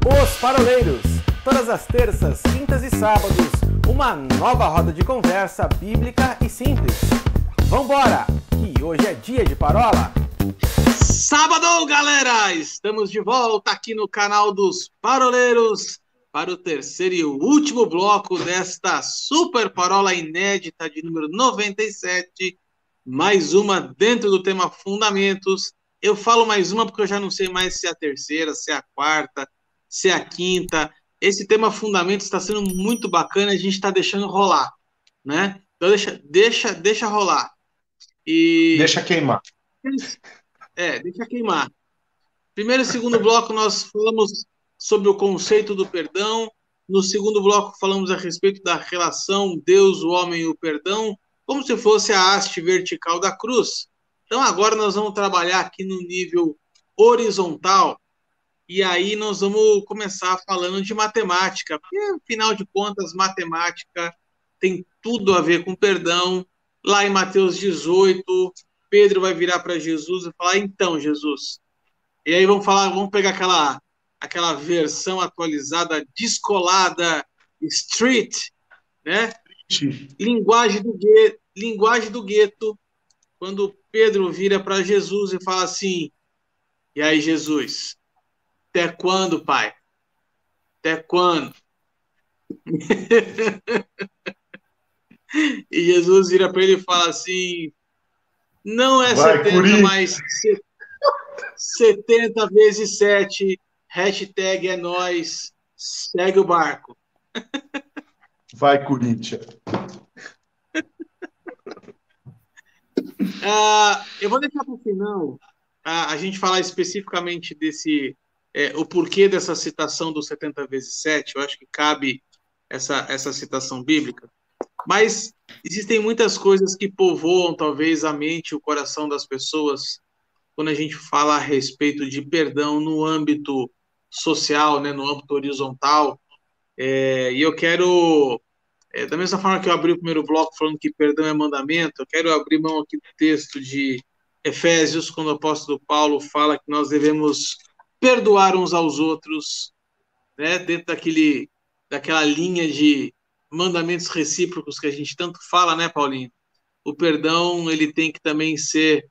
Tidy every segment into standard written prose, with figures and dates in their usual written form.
Os Paroleiros, todas as terças, quintas e sábados, uma nova roda de conversa bíblica e simples. Vambora, que hoje é dia de parola. Sábado, galera! Estamos de volta aqui no canal dos Paroleiros para o terceiro e último bloco desta super parola inédita de número 97, mais uma dentro do tema Fundamentos. Eu falo mais uma porque eu já não sei mais se é a terceira, se é a quarta, se é a quinta. Esse tema Fundamentos está sendo muito bacana, a gente está deixando rolar, né? Então deixa rolar. E... Deixa queimar. Deixa queimar. Primeiro e segundo bloco nós falamos sobre o conceito do perdão. No segundo bloco falamos a respeito da relação Deus, o homem e o perdão, como se fosse a haste vertical da cruz. Então agora nós vamos trabalhar aqui no nível horizontal. E aí nós vamos começar falando de matemática, porque, afinal de contas, matemática tem tudo a ver com perdão. Lá em Mateus 18, Pedro vai virar para Jesus e falar, então, Jesus. E aí vamos pegar aquela versão atualizada, descolada, street, né? Linguagem do gueto, quando Pedro vira para Jesus e fala assim, e aí, Jesus? Até quando, pai? Até quando? E Jesus vira para ele e fala assim, não é 70, mas 70 vezes 7, hashtag é nóis, segue o barco. Vai, Corinthians. Eu vou deixar para o final a gente falar especificamente desse... o porquê dessa citação do 70 vezes 7, eu acho que cabe essa citação bíblica, mas existem muitas coisas que povoam talvez a mente e o coração das pessoas quando a gente fala a respeito de perdão no âmbito social, né, no âmbito horizontal, e eu quero, da mesma forma que eu abri o primeiro bloco falando que perdão é mandamento, eu quero abrir mão aqui do texto de Efésios, quando o apóstolo Paulo fala que nós devemos perdoar uns aos outros, né, dentro daquela linha de mandamentos recíprocos que a gente tanto fala, né, Paulinho? O perdão, ele tem que também ser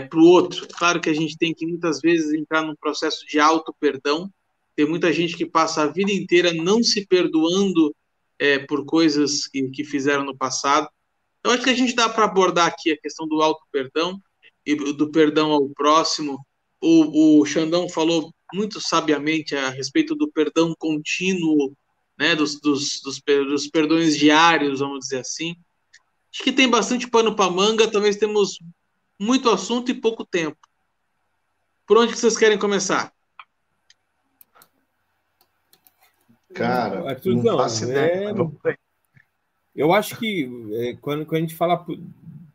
para o outro. Claro que a gente tem que, muitas vezes, entrar num processo de auto-perdão. Tem muita gente que passa a vida inteira não se perdoando por coisas que fizeram no passado. Então, acho que a gente dá para abordar aqui a questão do auto-perdão e do perdão ao próximo. O Xandão falou muito sabiamente a respeito do perdão contínuo, né, dos perdões diários, vamos dizer assim. Acho que tem bastante pano para manga, talvez temos muito assunto e pouco tempo. Por onde que vocês querem começar? Cara, Arthur, não faço ideia. Eu acho que quando a gente fala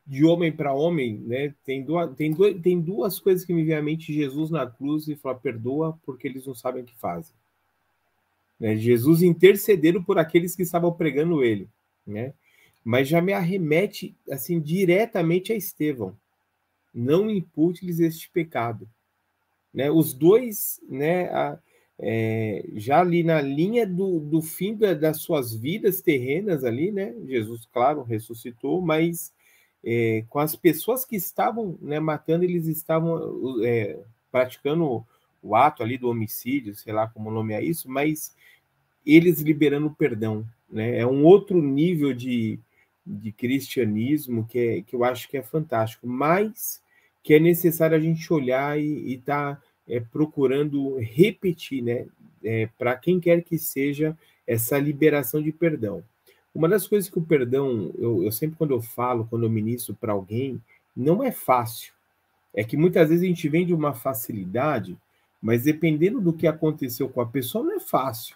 de homem para homem, né, tem duas coisas que me vêm à mente. Jesus na cruz e fala, perdoa porque eles não sabem o que fazem. Né, Jesus intercedendo por aqueles que estavam pregando ele, né? Mas já me arremete assim diretamente a Estevão. Não impute-lhes este pecado. Né? Os dois, né, já ali na linha do fim das suas vidas terrenas ali, né? Jesus, claro, ressuscitou, mas com as pessoas que estavam, né, matando, eles estavam praticando o ato ali do homicídio, sei lá como nomear isso, mas eles liberando perdão. Né? É um outro nível de cristianismo que eu acho que é fantástico, mas que é necessário a gente olhar e estar procurando repetir, né, para quem quer que seja, essa liberação de perdão. Uma das coisas que o perdão, eu sempre quando eu ministro para alguém, não é fácil. É que muitas vezes a gente vem de uma facilidade, mas dependendo do que aconteceu com a pessoa, não é fácil.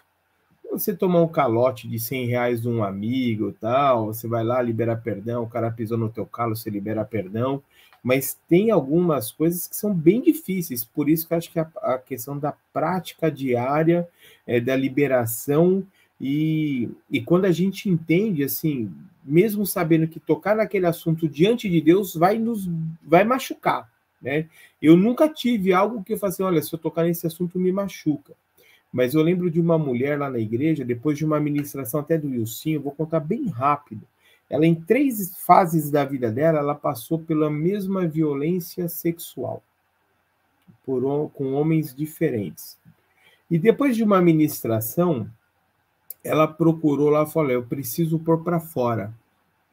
Você tomar um calote de R$100 de um amigo, tal, você vai lá, libera perdão, o cara pisou no teu calo, você libera perdão, mas tem algumas coisas que são bem difíceis, por isso que eu acho que a questão da prática diária, da liberação, e quando a gente entende, assim, mesmo sabendo que tocar naquele assunto diante de Deus vai machucar, né? Eu nunca tive algo que eu falei assim, olha, se eu tocar nesse assunto me machuca. Mas eu lembro de uma mulher lá na igreja, depois de uma ministração até do Wilson, vou contar bem rápido. Ela, em 3 fases da vida dela, ela passou pela mesma violência sexual, com homens diferentes. E depois de uma ministração, ela procurou lá e falou, eu preciso pôr para fora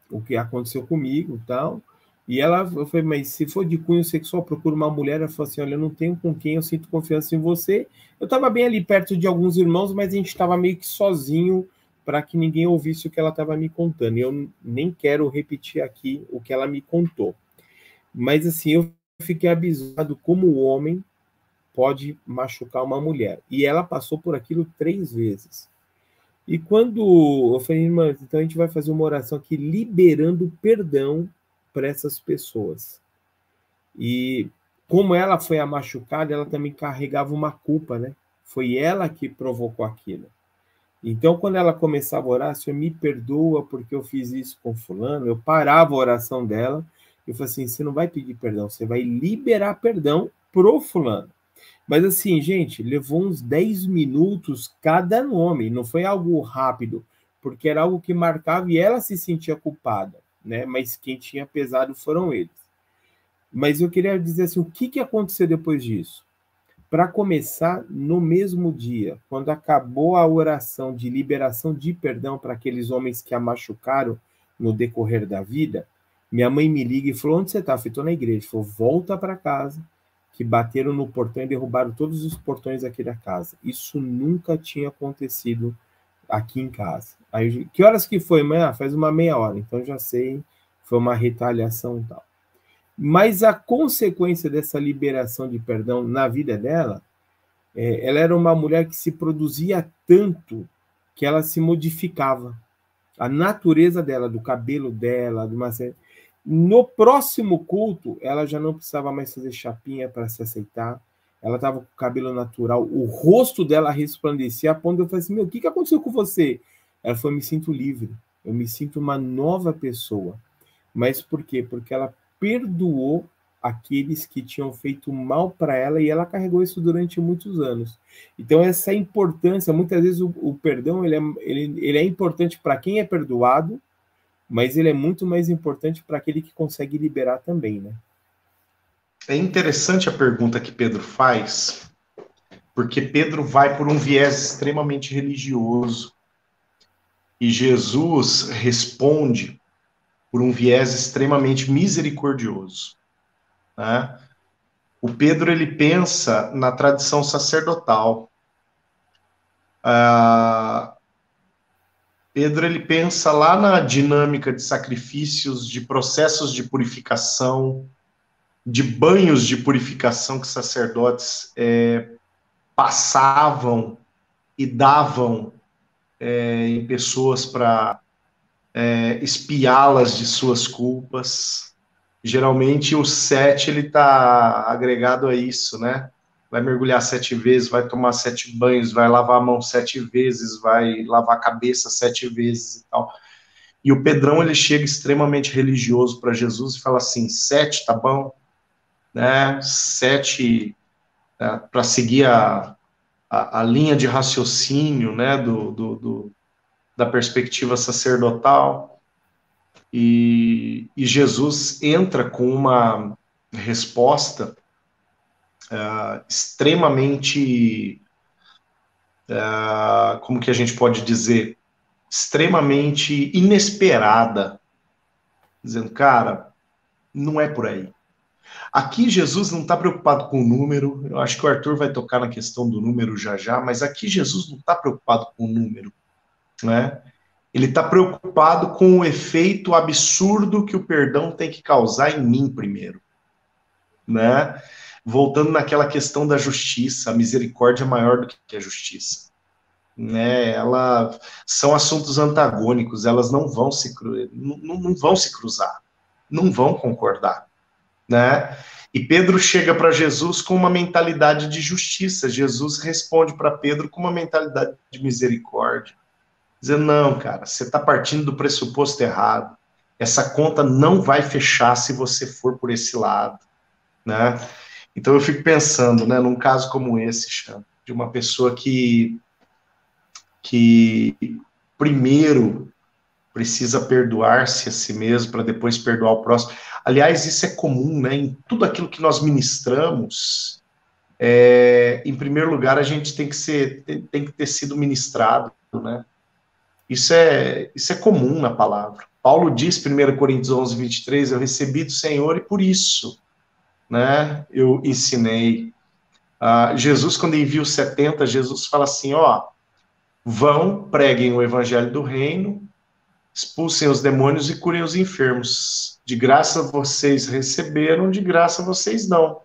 o que aconteceu comigo e tal. E ela falou, mas se for de cunho sexual, procura uma mulher. Ela falou assim, olha, eu não tenho com quem, eu sinto confiança em você. Eu estava bem ali perto de alguns irmãos, mas a gente estava meio que sozinho para que ninguém ouvisse o que ela estava me contando. E eu nem quero repetir aqui o que ela me contou. Mas assim, eu fiquei abismado como o homem pode machucar uma mulher. E ela passou por aquilo 3 vezes. E quando eu falei, irmã, então a gente vai fazer uma oração aqui liberando perdão para essas pessoas. E como ela foi a machucada, ela também carregava uma culpa, né? Foi ela que provocou aquilo. Então, quando ela começava a orar, Senhor, me perdoa porque eu fiz isso com fulano, eu parava a oração dela, eu falei assim, você não vai pedir perdão, você vai liberar perdão pro fulano. Mas assim, gente, levou uns 10 minutos cada nome, não foi algo rápido, porque era algo que marcava e ela se sentia culpada, né? Mas quem tinha pesado foram eles. Mas eu queria dizer assim, o que aconteceu depois disso? Para começar, no mesmo dia, quando acabou a oração de liberação de perdão para aqueles homens que a machucaram no decorrer da vida, minha mãe me liga e falou, onde você está? Eu falei, estou na igreja. Falou, volta para casa, que bateram no portão e derrubaram todos os portões aqui da casa. Isso nunca tinha acontecido aqui em casa. Aí, que horas que foi, mãe? Ah, faz uma meia hora, então já sei, foi uma retaliação e tal. Mas a consequência dessa liberação de perdão na vida dela, ela era uma mulher que se produzia tanto que ela se modificava. A natureza dela, do cabelo dela, de uma série... No próximo culto, ela já não precisava mais fazer chapinha para se aceitar. Ela estava com o cabelo natural, o rosto dela resplandecia, a ponto de eu falei assim, meu, o que aconteceu com você? Ela falou, eu me sinto livre, eu me sinto uma nova pessoa. Mas por quê? Porque ela perdoou aqueles que tinham feito mal para ela e ela carregou isso durante muitos anos. Então, essa importância, muitas vezes o perdão ele é importante para quem é perdoado, mas ele é muito mais importante para aquele que consegue liberar também, né? É interessante a pergunta que Pedro faz, porque Pedro vai por um viés extremamente religioso e Jesus responde por um viés extremamente misericordioso, né? O Pedro, ele pensa na tradição sacerdotal. Pedro, ele pensa lá na dinâmica de sacrifícios, de processos de purificação, de banhos de purificação que sacerdotes passavam e davam em pessoas para espiá-las de suas culpas. Geralmente o 7 ele está agregado a isso, né? Vai mergulhar 7 vezes, vai tomar 7 banhos, vai lavar a mão 7 vezes, vai lavar a cabeça 7 vezes e tal. E o Pedrão, ele chega extremamente religioso para Jesus e fala assim, 7 tá bom, né? 7 para seguir a linha de raciocínio, né? Da perspectiva sacerdotal. E Jesus entra com uma resposta extremamente, como que a gente pode dizer, extremamente inesperada, dizendo, cara, não é por aí. Aqui Jesus não está preocupado com o número, eu acho que o Arthur vai tocar na questão do número já, mas aqui Jesus não está preocupado com o número, né? Ele está preocupado com o efeito absurdo que o perdão tem que causar em mim primeiro, né? Voltando naquela questão da justiça, a misericórdia é maior do que a justiça, né? São assuntos antagônicos, elas não vão se cruzar, não vão concordar, né? E Pedro chega para Jesus com uma mentalidade de justiça. Jesus responde para Pedro com uma mentalidade de misericórdia, dizendo, não, cara, você está partindo do pressuposto errado. Essa conta não vai fechar se você for por esse lado, né? Então eu fico pensando, né, num caso como esse, Xan, de uma pessoa que primeiro precisa perdoar-se a si mesmo para depois perdoar o próximo. Aliás, isso é comum, né? Em tudo aquilo que nós ministramos, em primeiro lugar, a gente tem que ter sido ministrado, né? Isso é comum na palavra. Paulo diz, 1 Coríntios 11, 23, eu recebi do Senhor e por isso, né, eu ensinei. Jesus, quando envia os 70, Jesus fala assim, ó, vão, preguem o evangelho do reino, expulsem os demônios e curem os enfermos. De graça vocês receberam, de graça vocês dão.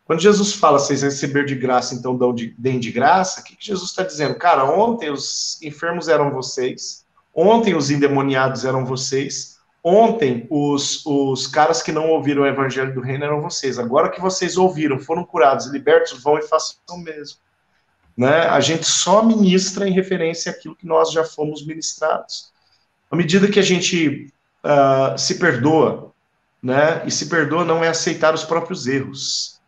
Quando Jesus fala, vocês receberam de graça, então deem de graça, o que Jesus está dizendo? Cara, ontem os enfermos eram vocês, ontem os endemoniados eram vocês, ontem os caras que não ouviram o evangelho do reino eram vocês. Agora que vocês ouviram, foram curados e libertos, vão e façam o mesmo. Né? A gente só ministra em referência àquilo que nós já fomos ministrados. À medida que a gente se perdoa, né? E se perdoa não é aceitar os próprios erros,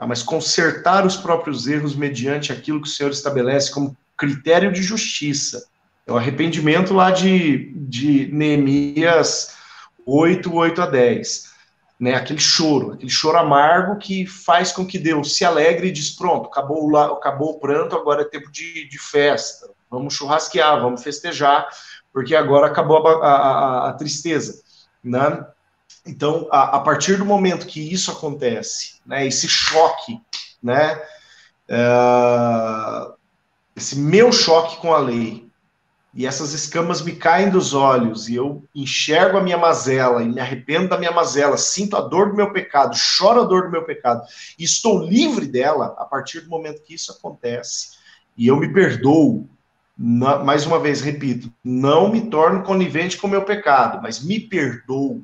mas consertar os próprios erros mediante aquilo que o Senhor estabelece como critério de justiça. É o arrependimento lá de Neemias 8:8-10. Né, aquele choro amargo que faz com que Deus se alegre e diz, pronto, acabou o pranto, agora é tempo de festa, vamos churrasquear, vamos festejar, porque agora acabou a tristeza, né? Então, a partir do momento que isso acontece, né, esse choque, né, esse meu choque com a lei, e essas escamas me caem dos olhos, e eu enxergo a minha mazela, e me arrependo da minha mazela, sinto a dor do meu pecado, choro a dor do meu pecado, e estou livre dela, a partir do momento que isso acontece, e eu me perdoo, mais uma vez, repito, não me torno conivente com o meu pecado, mas me perdoo,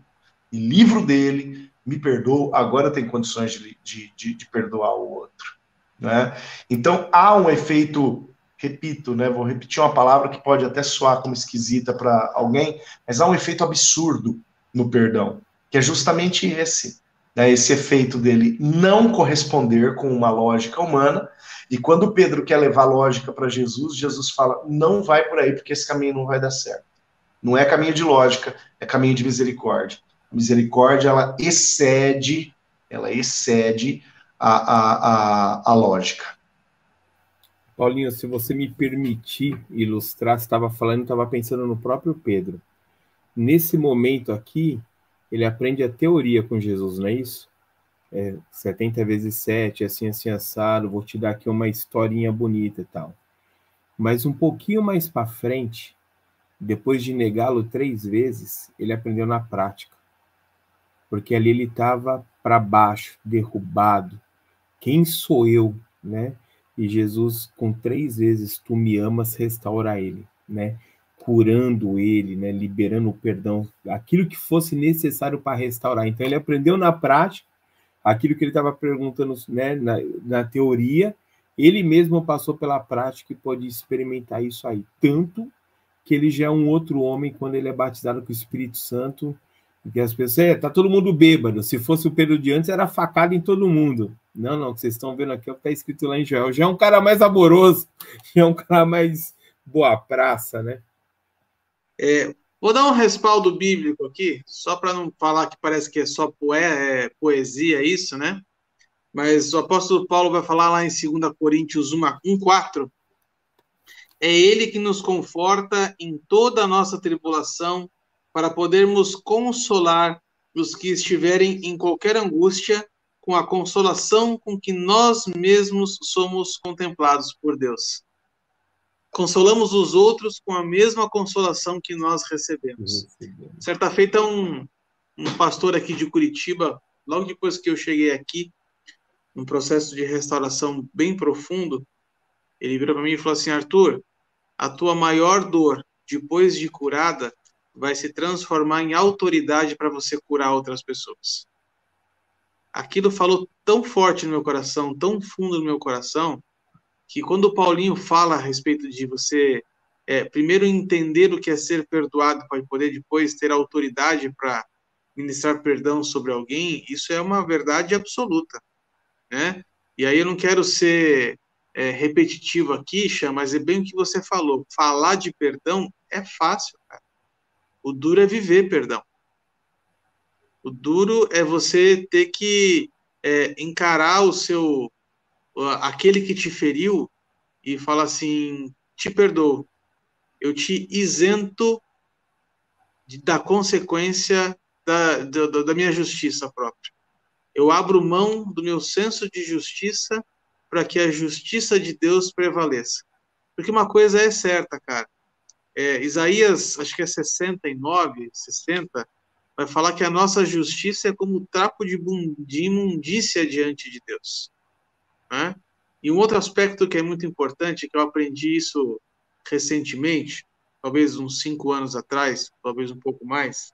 e livro dele, me perdoo, agora eu tenho condições de perdoar o outro. Né? Então, há um efeito, repito, né, vou repetir uma palavra que pode até soar como esquisita para alguém, mas há um efeito absurdo no perdão, que é justamente esse, né, esse efeito dele não corresponder com uma lógica humana, e quando Pedro quer levar lógica para Jesus, Jesus fala, não vai por aí, porque esse caminho não vai dar certo. Não é caminho de lógica, é caminho de misericórdia. A misericórdia, ela excede a lógica. Paulinho, se você me permitir ilustrar, você estava falando, estava pensando no próprio Pedro. Nesse momento aqui, ele aprende a teoria com Jesus, não é isso? 70 vezes 7, assim, assado, vou te dar aqui uma historinha bonita e tal. Mas um pouquinho mais para frente, depois de negá-lo 3 vezes, ele aprendeu na prática. Porque ali ele estava para baixo, derrubado. Quem sou eu, né? E Jesus, com 3 vezes, tu me amas, restaura ele, né? Curando ele, né? Liberando o perdão, aquilo que fosse necessário para restaurar. Então ele aprendeu na prática aquilo que ele estava perguntando, né? Na teoria, ele mesmo passou pela prática e pôde experimentar isso aí. Tanto que ele já é um outro homem quando ele é batizado com o Espírito Santo. Porque as pessoas, tá todo mundo bêbado. Se fosse o Pedro de antes, era facada em todo mundo. Não, o que vocês estão vendo aqui é o que está escrito lá em Joel. Já é um cara mais amoroso, já é um cara mais boa praça, né? Vou dar um respaldo bíblico aqui, só para não falar que parece que é só poesia isso, né? Mas o apóstolo Paulo vai falar lá em 2 Coríntios 1:4. É ele que nos conforta em toda a nossa tribulação, para podermos consolar os que estiverem em qualquer angústia, com a consolação com que nós mesmos somos contemplados por Deus. Consolamos os outros com a mesma consolação que nós recebemos. Certa feita, um pastor aqui de Curitiba, logo depois que eu cheguei aqui, num processo de restauração bem profundo, ele virou para mim e falou assim, Arthur, a tua maior dor, depois de curada, vai se transformar em autoridade para você curar outras pessoas. Aquilo falou tão forte no meu coração, tão fundo no meu coração, que quando o Paulinho fala a respeito de você primeiro entender o que é ser perdoado para poder depois ter autoridade para ministrar perdão sobre alguém, isso é uma verdade absoluta, né? E aí eu não quero ser repetitivo aqui, Xan, mas é bem o que você falou. Falar de perdão é fácil, cara. O duro é viver perdão. O duro é você ter que encarar aquele que te feriu e falar assim, te perdoo, eu te isento da consequência da minha justiça própria. Eu abro mão do meu senso de justiça para que a justiça de Deus prevaleça. Porque uma coisa é certa, cara. Isaías, acho que é 69, 60, vai falar que a nossa justiça é como trapo de imundícia diante de Deus. Né? E um outro aspecto que é muito importante, que eu aprendi isso recentemente, talvez uns 5 anos atrás, talvez um pouco mais,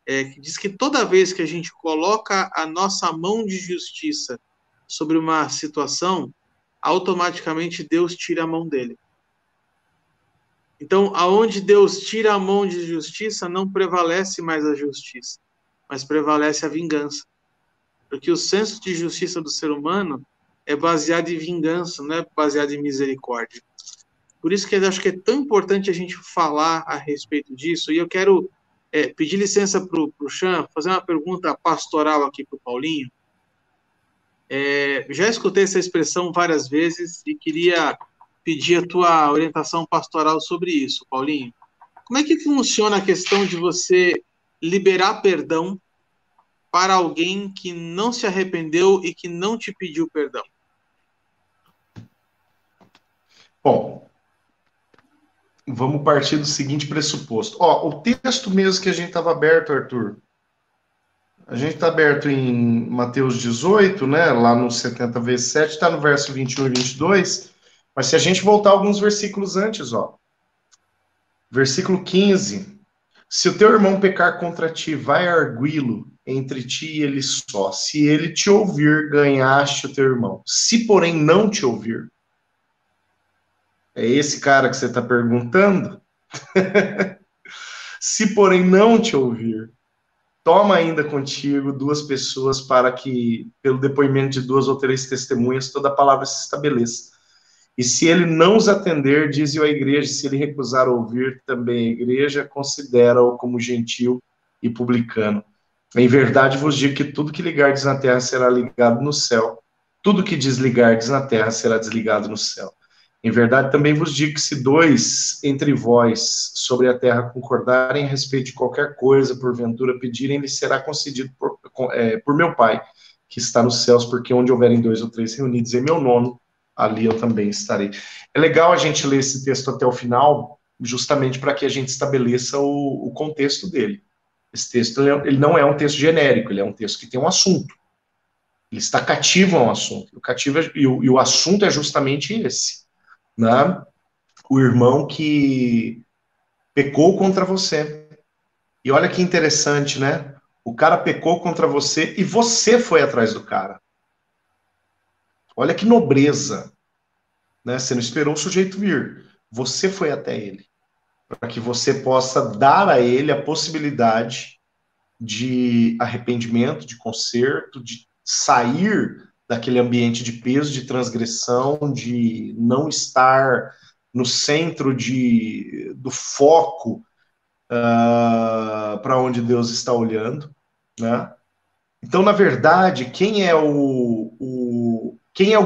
que diz que toda vez que a gente coloca a nossa mão de justiça sobre uma situação, automaticamente Deus tira a mão dele. Então, aonde Deus tira a mão de justiça, não prevalece mais a justiça, mas prevalece a vingança. Porque o senso de justiça do ser humano é baseado em vingança, não é baseado em misericórdia. Por isso que eu acho que é tão importante a gente falar a respeito disso, e eu quero pedir licença para o Xan, fazer uma pergunta pastoral aqui para o Paulinho. Já escutei essa expressão várias vezes e queria pedir a tua orientação pastoral sobre isso, Paulinho. Como é que funciona a questão de você liberar perdão para alguém que não se arrependeu e que não te pediu perdão? Bom, vamos partir do seguinte pressuposto. O texto mesmo que a gente estava aberto, Arthur, a gente está aberto em Mateus 18, né, lá no 70 vezes 7, está no verso 21 e 22, mas se a gente voltar alguns versículos antes, versículo 15, se o teu irmão pecar contra ti, vai arguí-lo entre ti e ele só. Se ele te ouvir, ganhaste o teu irmão. Se, porém, não te ouvir, é esse cara que você está perguntando? Se, porém, não te ouvir, toma ainda contigo 2 pessoas para que, pelo depoimento de 2 ou 3 testemunhas, toda a palavra se estabeleça. E se ele não os atender, dize-o à igreja, se ele recusar ouvir também a igreja, considera-o como gentil e publicano. Em verdade vos digo que tudo que ligardes na terra será ligado no céu, tudo que desligardes na terra será desligado no céu. Em verdade também vos digo que se 2 entre vós sobre a terra concordarem a respeito de qualquer coisa, porventura pedirem, lhe será concedido por meu Pai, que está nos céus, porque onde houverem 2 ou 3 reunidos em meu nome, ali eu também estarei. É legal a gente ler esse texto até o final, justamente para que a gente estabeleça o contexto dele. Esse texto ele não é um texto genérico, ele é um texto que tem um assunto. Ele está cativo a um assunto. E o assunto é justamente esse. Né? O irmão que pecou contra você. E olha que interessante, né? O cara pecou contra você e você foi atrás do cara. Olha que nobreza. Né? Você não esperou o sujeito vir. Você foi até ele. Para que você possa dar a ele a possibilidade de arrependimento, de conserto, de sair daquele ambiente de peso, de transgressão, de não estar no centro do foco para onde Deus está olhando, né? Então, na verdade, quem é o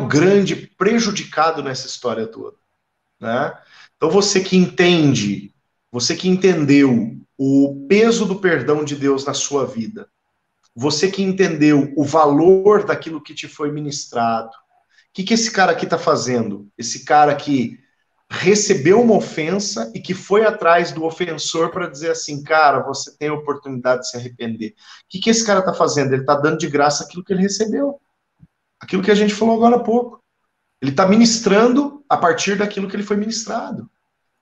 grande prejudicado nessa história toda, né? Então, você que entendeu o peso do perdão de Deus na sua vida, você que entendeu o valor daquilo que te foi ministrado, o que esse cara aqui está fazendo? Esse cara que recebeu uma ofensa e que foi atrás do ofensor para dizer assim, cara, você tem a oportunidade de se arrepender. O que esse cara está fazendo? Ele está dando de graça aquilo que ele recebeu. Aquilo que a gente falou agora há pouco. Ele está ministrando a partir daquilo que ele foi ministrado.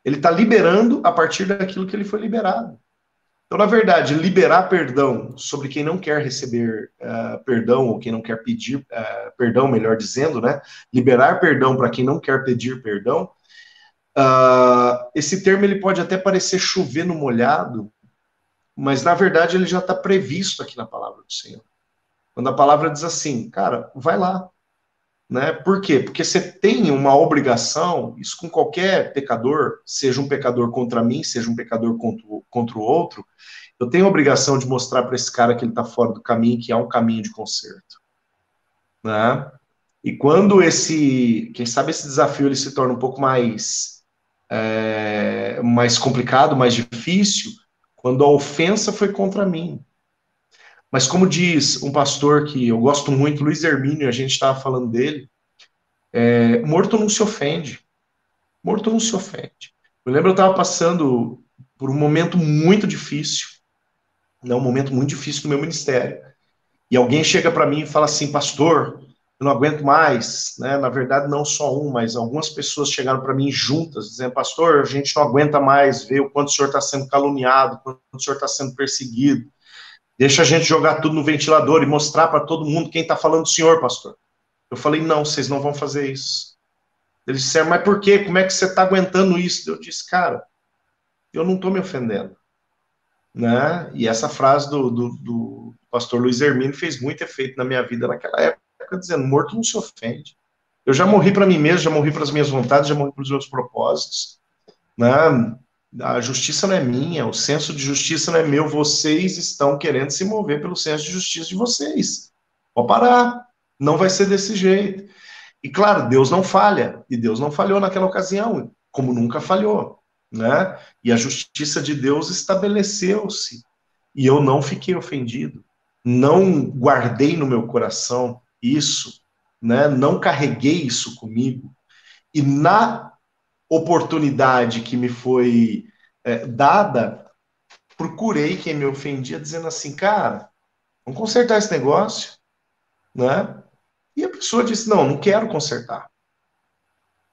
Ele está liberando a partir daquilo que ele foi liberado. Então, na verdade, liberar perdão sobre quem não quer receber perdão, ou quem não quer pedir perdão, melhor dizendo, né? Liberar perdão para quem não quer pedir perdão, esse termo ele pode até parecer chover no molhado, mas, na verdade, ele já está previsto aqui na palavra do Senhor. Quando a palavra diz assim, cara, vai lá, né? Por quê? Porque você tem uma obrigação, isso com qualquer pecador, seja um pecador contra mim, seja um pecador contra o outro, eu tenho a obrigação de mostrar para esse cara que ele está fora do caminho, que há um caminho de conserto, né? E quando quem sabe esse desafio ele se torna um pouco mais complicado, mais difícil, quando a ofensa foi contra mim. Mas como diz um pastor que eu gosto muito, Luiz Hermínio, a gente estava falando dele, morto não se ofende. Morto não se ofende. Eu lembro, eu estava passando por um momento muito difícil, né, um momento muito difícil no meu ministério. E alguém chega para mim e fala assim, pastor, eu não aguento mais, né? Na verdade, não só um, mas algumas pessoas chegaram para mim juntas, dizendo, pastor, a gente não aguenta mais ver o quanto o senhor está sendo caluniado, o quanto o senhor está sendo perseguido. Deixa a gente jogar tudo no ventilador e mostrar para todo mundo quem está falando do senhor, pastor. Eu falei, não, vocês não vão fazer isso. Eles disseram, mas por quê? Como é que você está aguentando isso? Eu disse, cara, eu não estou me ofendendo. Né? E essa frase do pastor Luiz Hermínio fez muito efeito na minha vida naquela época, dizendo, morto não se ofende. Eu já morri para mim mesmo, já morri para as minhas vontades, já morri para os meus propósitos. Né? A justiça não é minha, o senso de justiça não é meu, vocês estão querendo se mover pelo senso de justiça de vocês. Pode parar, não vai ser desse jeito. E claro, Deus não falha, e Deus não falhou naquela ocasião, como nunca falhou. Né? E a justiça de Deus estabeleceu-se. E eu não fiquei ofendido. Não guardei no meu coração isso. Né? Não carreguei isso comigo. E na oportunidade que me foi dada, procurei quem me ofendia, dizendo assim, cara, vamos consertar esse negócio. Né? E a pessoa disse, não, não quero consertar.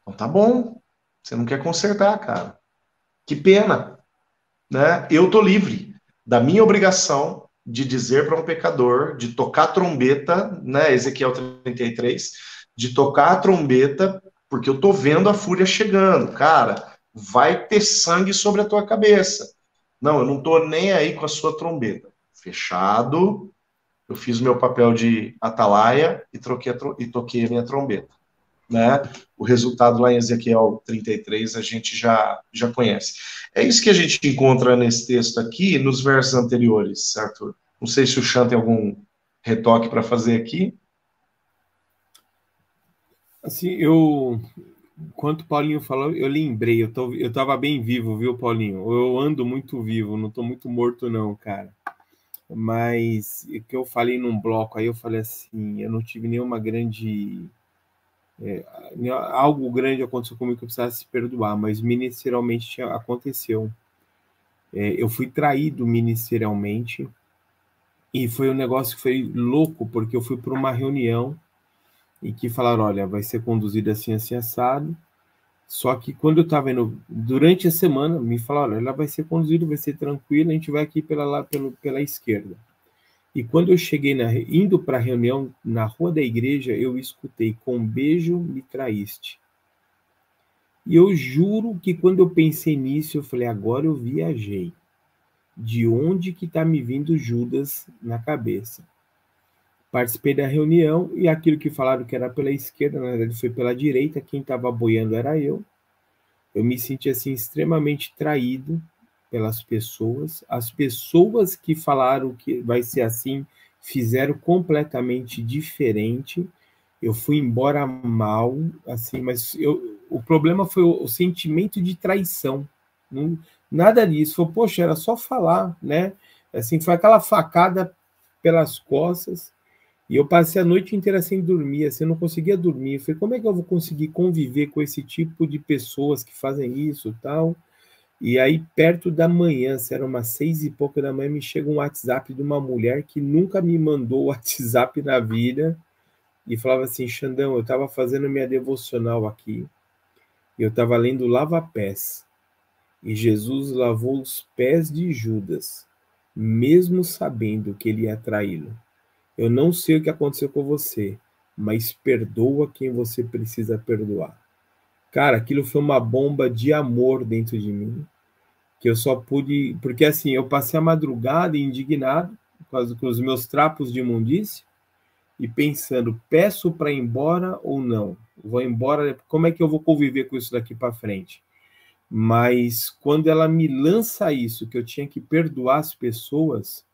Então tá bom. Você não quer consertar, cara. Que pena, né? Eu estou livre da minha obrigação de dizer para um pecador, de tocar a trombeta, né? Ezequiel 33, de tocar a trombeta, porque eu estou vendo a fúria chegando. Cara, vai ter sangue sobre a tua cabeça. Não, eu não estou nem aí com a sua trombeta. Fechado, eu fiz o meu papel de atalaia e toquei a minha trombeta. Né? O resultado lá em Ezequiel 33 a gente já conhece. É isso que a gente encontra nesse texto aqui, nos versos anteriores, certo? Não sei se o Chan tem algum retoque para fazer aqui. Assim, enquanto o Paulinho falou, eu lembrei, eu estava bem vivo, viu, Paulinho? Eu ando muito vivo, não estou muito morto não, cara. Mas o que eu falei num bloco aí, eu falei assim, eu não tive nenhuma grande... algo grande aconteceu comigo que eu precisasse perdoar, mas ministerialmente aconteceu. Eu fui traído ministerialmente e foi um negócio que foi louco, porque eu fui para uma reunião e que falaram, olha, vai ser conduzido assim, assim, assado. Só que quando eu estava indo, durante a semana, me falaram, olha, ela vai ser conduzida, vai ser tranquila, a gente vai aqui pela esquerda. E quando eu cheguei indo para a reunião na rua da igreja, eu escutei, com beijo me traíste. E eu juro que quando eu pensei nisso, eu falei, agora eu viajei. De onde que está me vindo Judas na cabeça? Participei da reunião e aquilo que falaram que era pela esquerda, na verdade foi pela direita, quem estava boiando era eu. Eu me senti assim extremamente traído pelas pessoas. As pessoas que falaram que vai ser assim, fizeram completamente diferente. Eu fui embora mal, assim, mas o problema foi o sentimento de traição. Não, nada disso. Foi, poxa, era só falar, né? Assim, foi aquela facada pelas costas. E eu passei a noite inteira sem dormir, assim, eu não conseguia dormir. Eu falei, como é que eu vou conseguir conviver com esse tipo de pessoas que fazem isso e tal? E aí, perto da manhã, se era umas 6 e pouca da manhã, me chega um WhatsApp de uma mulher que nunca me mandou WhatsApp na vida e falava assim, Xandão, eu estava fazendo minha devocional aqui, eu estava lendo Lava-Pés, e Jesus lavou os pés de Judas, mesmo sabendo que ele ia traí-lo. Eu não sei o que aconteceu com você, mas perdoa quem você precisa perdoar. Cara, aquilo foi uma bomba de amor dentro de mim, que eu só pude... Porque assim, eu passei a madrugada indignado com os meus trapos de imundícia, e pensando, peço para ir embora ou não? Vou embora, como é que eu vou conviver com isso daqui para frente? Mas quando ela me lança isso, que eu tinha que perdoar as pessoas,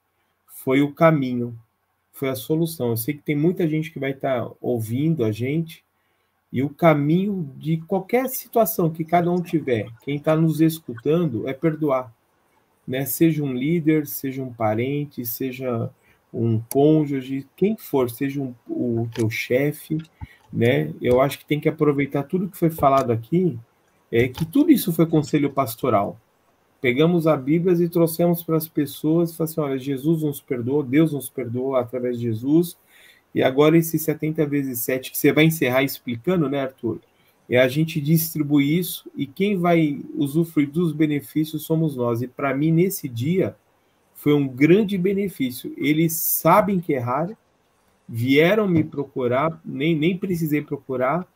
foi o caminho, foi a solução. Eu sei que tem muita gente que vai estar ouvindo a gente, e o caminho de qualquer situação que cada um tiver, quem está nos escutando, é perdoar. Né? Seja um líder, seja um parente, seja um cônjuge, quem for, seja o teu chefe, né? Eu acho que tem que aproveitar tudo que foi falado aqui, que tudo isso foi conselho pastoral. Pegamos a Bíblia e trouxemos para as pessoas e falamos assim, olha, Jesus nos perdoou, Deus nos perdoou através de Jesus, e agora esse 70 vezes 7, que você vai encerrar explicando, né, Arthur? A gente distribui isso, e quem vai usufruir dos benefícios somos nós. E para mim, nesse dia, foi um grande benefício. Eles sabem que erraram, vieram me procurar, nem precisei procurar,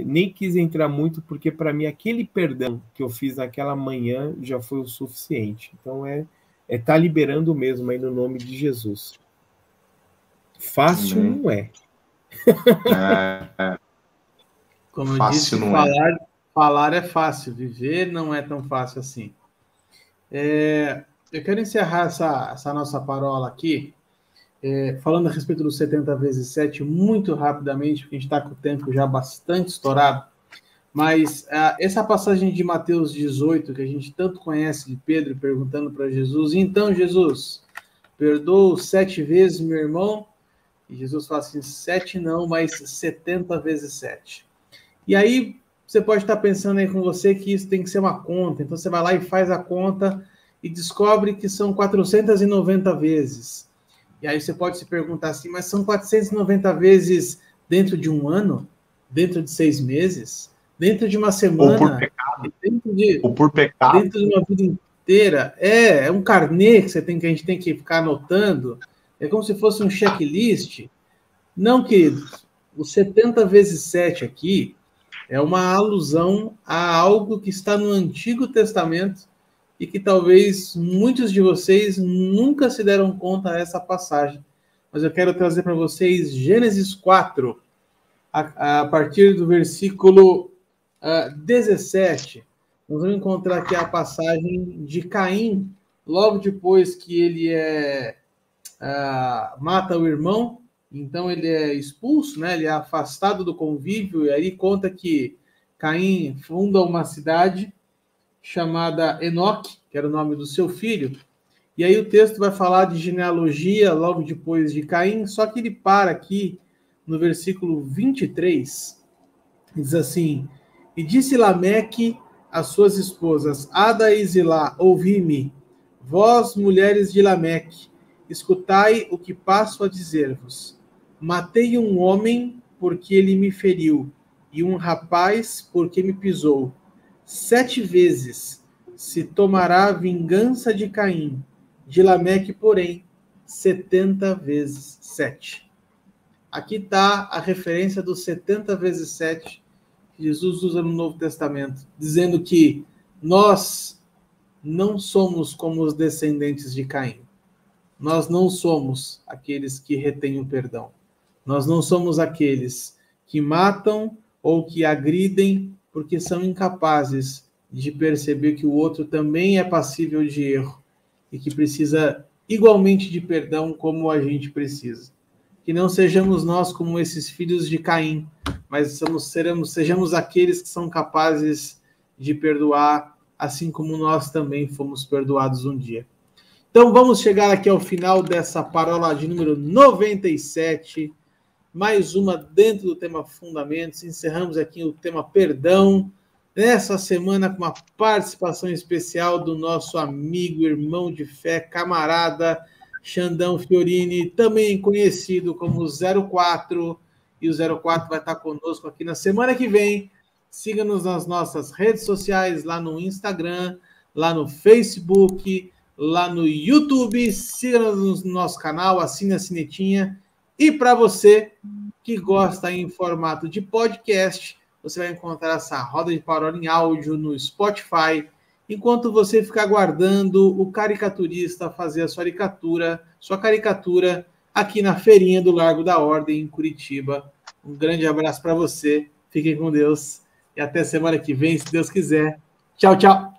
nem quis entrar muito, porque para mim aquele perdão que eu fiz naquela manhã já foi o suficiente. Então tá liberando mesmo aí no nome de Jesus. Fácil não é. Como eu Fácil disse, falar é fácil, viver não é tão fácil assim. Eu quero encerrar essa nossa parola aqui, falando a respeito do 70 vezes 7, muito rapidamente, porque a gente está com o tempo já bastante estourado, mas essa passagem de Mateus 18, que a gente tanto conhece, de Pedro perguntando para Jesus, então, Jesus, perdoa 7 vezes meu irmão? E Jesus fala assim, 7 não, mas 70 vezes 7. E aí, você pode estar pensando aí com você que isso tem que ser uma conta, então você vai lá e faz a conta e descobre que são 490 vezes. E aí você pode se perguntar assim, mas são 490 vezes dentro de um ano? Dentro de 6 meses? Dentro de uma semana? Ou por pecado. Ou por pecado. Dentro de uma vida inteira? É um carnê que a gente tem que ficar anotando. É como se fosse um checklist. Não, queridos. O 70 vezes 7 aqui é uma alusão a algo que está no Antigo Testamento e que talvez muitos de vocês nunca se deram conta dessa passagem. Mas eu quero trazer para vocês Gênesis 4, a partir do versículo 17. Nós vamos encontrar aqui a passagem de Caim, logo depois que ele mata o irmão, então ele é expulso, né? Ele é afastado do convívio, e aí conta que Caim funda uma cidade chamada Enoque, que era o nome do seu filho, e aí o texto vai falar de genealogia logo depois de Caim, só que ele para aqui no versículo 23, diz assim, e disse Lameque às suas esposas, Ada e Zilá, ouvi-me, vós, mulheres de Lameque, escutai o que passo a dizer-vos. Matei um homem porque ele me feriu, e um rapaz porque me pisou. 7 vezes se tomará vingança de Caim, de Lameque, porém, 70 vezes 7. Aqui está a referência dos 70 vezes 7 que Jesus usa no Novo Testamento, dizendo que nós não somos como os descendentes de Caim. Nós não somos aqueles que retêm o perdão. Nós não somos aqueles que matam ou que agridem porque são incapazes de perceber que o outro também é passível de erro e que precisa igualmente de perdão como a gente precisa. Que não sejamos nós como esses filhos de Caim, mas sejamos aqueles que são capazes de perdoar, assim como nós também fomos perdoados um dia. Então vamos chegar aqui ao final dessa parola de número 97, mais uma dentro do tema Fundamentos. Encerramos aqui o tema Perdão, nessa semana com uma participação especial do nosso amigo, irmão de fé, camarada, Xandão Fiorini, também conhecido como 04, e o 04 vai estar conosco aqui na semana que vem. Siga-nos nas nossas redes sociais, lá no Instagram, lá no Facebook, lá no YouTube, siga-nos no nosso canal, assine a sinetinha. E para você que gosta em formato de podcast, você vai encontrar essa roda de parola em áudio no Spotify, enquanto você fica aguardando o caricaturista fazer a sua caricatura aqui na Feirinha do Largo da Ordem, em Curitiba. Um grande abraço para você, fiquem com Deus e até semana que vem, se Deus quiser. Tchau, tchau!